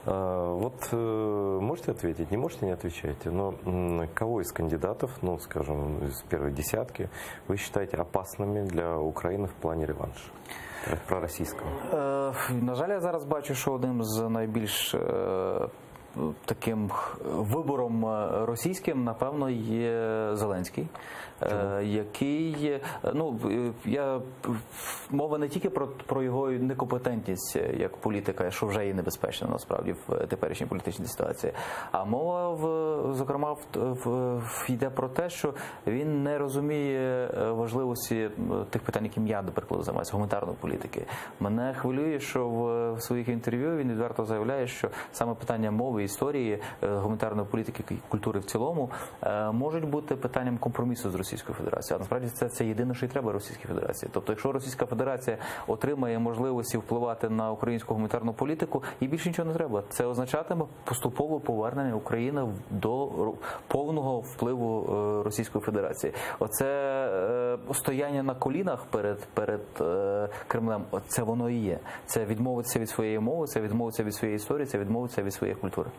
Вот можете ответить, не можете, не отвечайте, но кого из кандидатов, ну, скажем, из первой десятки, вы считаете опасными для України в плані реваншу? Проросійського? На жаль, я зараз бачу, що одним з найбільш таким вибором російським, напевно, є Зеленський, який, ну, мова не тільки про його некомпетентність як політика, що вже є небезпечно насправді в теперішній політичній ситуації, а мова, зокрема, йде про те, що він не розуміє важливості тих питань, яким я, наприклад, займаюся, гуманітарної політики. Мене хвилює, що в своїх інтерв'ю він відверто заявляє, що саме питання мови, історії, гуманітарної політики і культури в цілому можуть бути питанням компромісу з Російською Федерацією. А насправді це єдине, що й треба Російській Федерації. Тобто, якщо Російська Федерація отримає можливості впливати на українську гуманітарну політику, їй більше нічого не треба. Це означатиме поступове повернення України до повного впливу Російської Федерації. Оце стояння на колінах перед Кремлем, це воно і є. Це відмовитися від своєї мови, це відмовитися від своєї історії, це відмовитися від своєї культури.